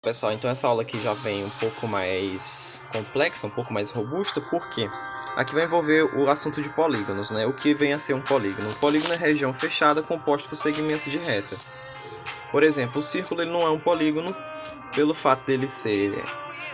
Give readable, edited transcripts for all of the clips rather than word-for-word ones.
Pessoal, então essa aula aqui já vem um pouco mais complexa, um pouco mais robusta, porque aqui vai envolver o assunto de polígonos, né? O que vem a ser um polígono? Um polígono é região fechada composta por segmentos de reta. Por exemplo, o círculo ele não é um polígono pelo fato dele ser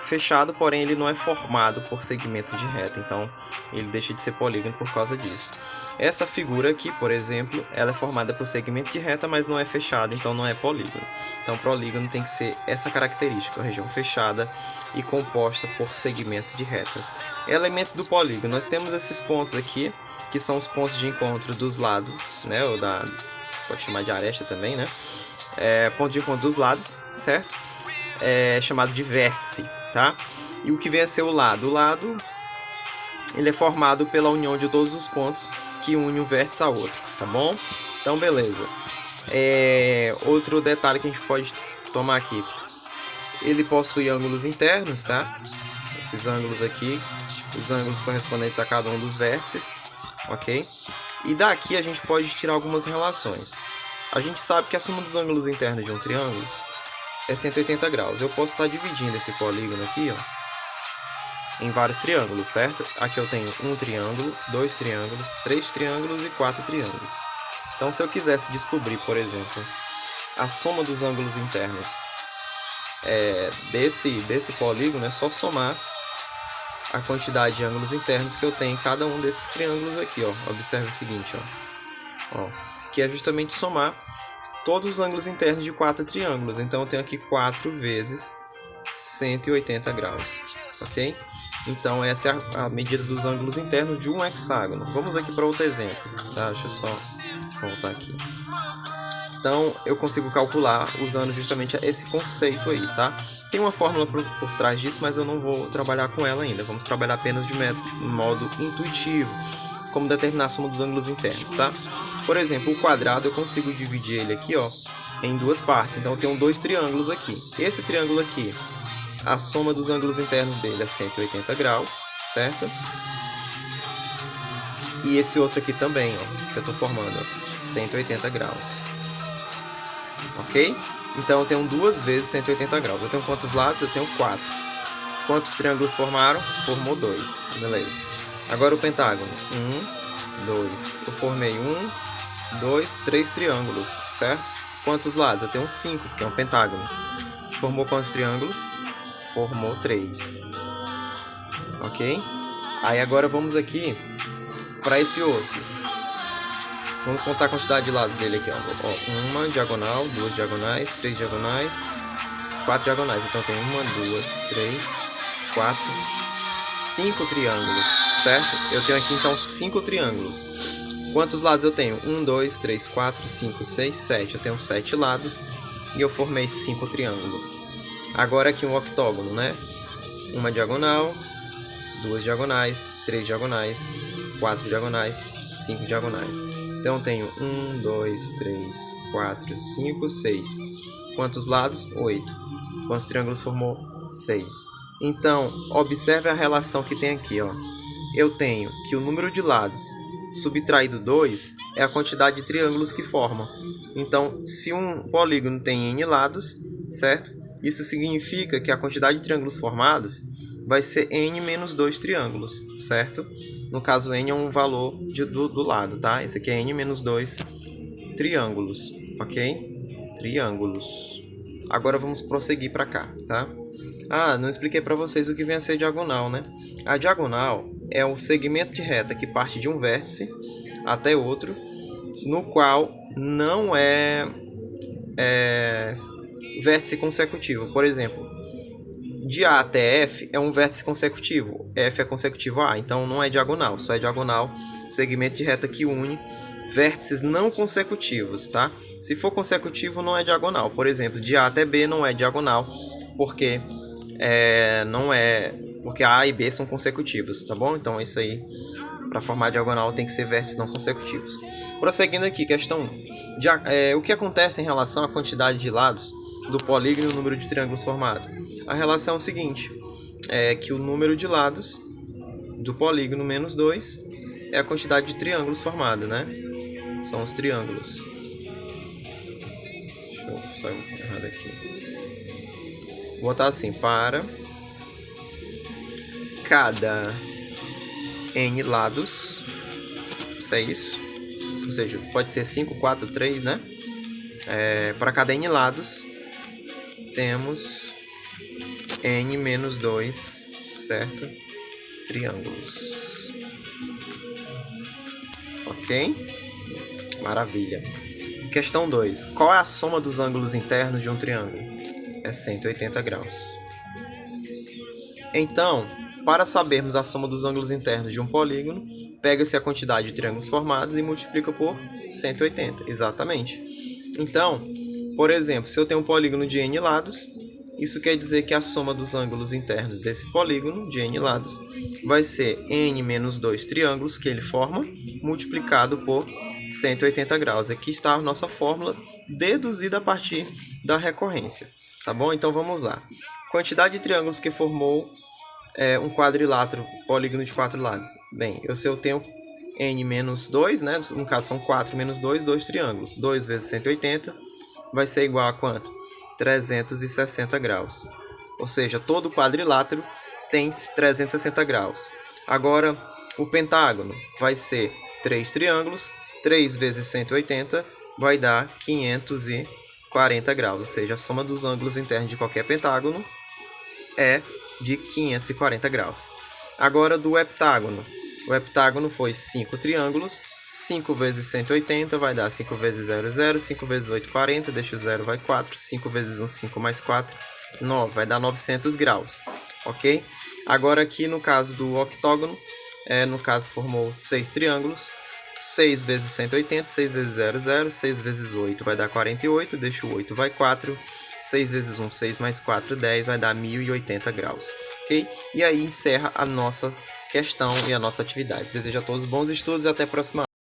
fechado, porém ele não é formado por segmentos de reta, então ele deixa de ser polígono por causa disso. Essa figura aqui, por exemplo, ela é formada por segmento de reta, mas não é fechada, então não é polígono. Então, polígono tem que ser essa característica, região fechada e composta por segmentos de reta. Elementos do polígono, nós temos esses pontos aqui, que são os pontos de encontro dos lados, né? Ou pode chamar de aresta também, né? Ponto de encontro dos lados, certo? É chamado de vértice, tá? E o que vem a ser o lado? O lado, ele é formado pela união de todos os pontos que unem um vértice ao outro, tá bom? Então, beleza. Outro detalhe que a gente pode tomar aqui, ele possui ângulos internos, tá? Esses ângulos aqui, os ângulos correspondentes a cada um dos vértices, ok? E daqui a gente pode tirar algumas relações. A gente sabe que a soma dos ângulos internos de um triângulo é 180 graus. Eu posso estar dividindo esse polígono aqui, ó, em vários triângulos, certo? Aqui eu tenho um triângulo, dois triângulos, três triângulos e quatro triângulos. Então, se eu quisesse descobrir, por exemplo, a soma dos ângulos internos desse polígono, é só somar a quantidade de ângulos internos que eu tenho em cada um desses triângulos aqui, ó. Observe o seguinte, ó, que é justamente somar todos os ângulos internos de quatro triângulos. Então, eu tenho aqui 4 vezes 180 graus, ok? Então, essa é a medida dos ângulos internos de um hexágono. Vamos aqui para outro exemplo, tá? Deixa eu só voltar aqui. Então, eu consigo calcular usando justamente esse conceito aí, tá? Tem uma fórmula por trás disso, mas eu não vou trabalhar com ela ainda. Vamos trabalhar apenas de modo intuitivo, como determinar a soma dos ângulos internos, tá? Por exemplo, o quadrado eu consigo dividir ele aqui, ó, em duas partes. Então, eu tenho dois triângulos aqui. Esse triângulo aqui, a soma dos ângulos internos dele é 180 graus, certo? E esse outro aqui também, ó, que eu estou formando, ó, 180 graus. Ok? Então eu tenho 2 vezes 180 graus. Eu tenho quantos lados? Eu tenho 4. Quantos triângulos formaram? Formou 2. Beleza. Agora o pentágono. 1, 2. Eu formei 1, 2, 3 triângulos, certo? Quantos lados? Eu tenho 5, que é um pentágono. Formou quantos triângulos? Formou 3. Ok? Aí agora vamos aqui para esse outro. Vamos contar a quantidade de lados dele aqui, ó. Uma diagonal, duas diagonais, três diagonais, 4 diagonais. Então tem 1, 2, 3, 4, 5 triângulos, certo? Eu tenho aqui então 5 triângulos. Quantos lados eu tenho? 1, 2, 3, 4, 5, 6, 7. Eu tenho 7 lados e eu formei 5 triângulos. Agora aqui um octógono, né? Uma diagonal, duas diagonais, 3 diagonais, 4 diagonais, 5 diagonais. Então eu tenho 1, 2, 3, 4, 5, 6. Quantos lados? 8. Quantos triângulos formou? 6. Então, observe a relação que tem aqui, ó. Eu tenho que o número de lados subtraído 2 é a quantidade de triângulos que formam. Então, se um polígono tem n lados, certo? Isso significa que a quantidade de triângulos formados vai ser n menos 2 triângulos, certo? No caso, n é um valor do lado, tá? Esse aqui é n menos 2 triângulos, ok? Triângulos. Agora vamos prosseguir para cá, tá? Ah, não expliquei para vocês o que vem a ser diagonal, né? A diagonal é um segmento de reta que parte de um vértice até outro, no qual não é vértice consecutivo. Por exemplo, de A até F é um vértice consecutivo. F é consecutivo a A, então não é diagonal. Só é diagonal o segmento de reta que une vértices não consecutivos, tá? Se for consecutivo, não é diagonal. Por exemplo, de A até B não é diagonal, porque porque A e B são consecutivos, tá bom? Então isso aí, para formar diagonal, tem que ser vértices não consecutivos. Prosseguindo aqui, questão 1. O que acontece em relação à quantidade de lados do polígono e o número de triângulos formados? A relação é o seguinte, é que o número de lados do polígono menos 2 é a quantidade de triângulos formados, né? São os triângulos. Deixa eu sair errado aqui. Vou botar assim, para cada n lados, isso é isso, ou seja, pode ser 5, 4, 3, né? Para cada n lados, temos n menos 2, certo? Triângulos. Ok? Maravilha. Questão 2. Qual é a soma dos ângulos internos de um triângulo? É 180 graus. Então, para sabermos a soma dos ângulos internos de um polígono, pega-se a quantidade de triângulos formados e multiplica por 180. Exatamente. Então, por exemplo, se eu tenho um polígono de n lados, isso quer dizer que a soma dos ângulos internos desse polígono de n lados vai ser n menos 2 triângulos que ele forma, multiplicado por 180 graus. Aqui está a nossa fórmula deduzida a partir da recorrência. Tá bom? Então vamos lá. Quantidade de triângulos que formou um quadrilátero, polígono de 4 lados. Bem, se eu tenho n menos 2, né? No caso são 4 menos 2, 2 triângulos. 2 vezes 180 vai ser igual a quanto? 360 graus. Ou seja, todo quadrilátero tem 360 graus. Agora, o pentágono vai ser 3 triângulos. 3 vezes 180 vai dar 540 graus. Ou seja, a soma dos ângulos internos de qualquer pentágono é de 540 graus. Agora, do heptágono. O heptágono foi 5 triângulos. 5 vezes 180 vai dar 5 vezes 0, 0. 5 vezes 8, 40. Deixa o 0, vai 4. 5 vezes 1, 5 mais 4, 9. Vai dar 900 graus. Ok? Agora aqui no caso do octógono, no caso formou 6 triângulos. 6 vezes 180, 6 vezes 0, 0. 6 vezes 8 vai dar 48. Deixa o 8, vai 4. 6 vezes 1, 6 mais 4, 10. Vai dar 1080 graus. Ok? E aí encerra a nossa questão e a nossa atividade. Desejo a todos bons estudos e até a próxima aula.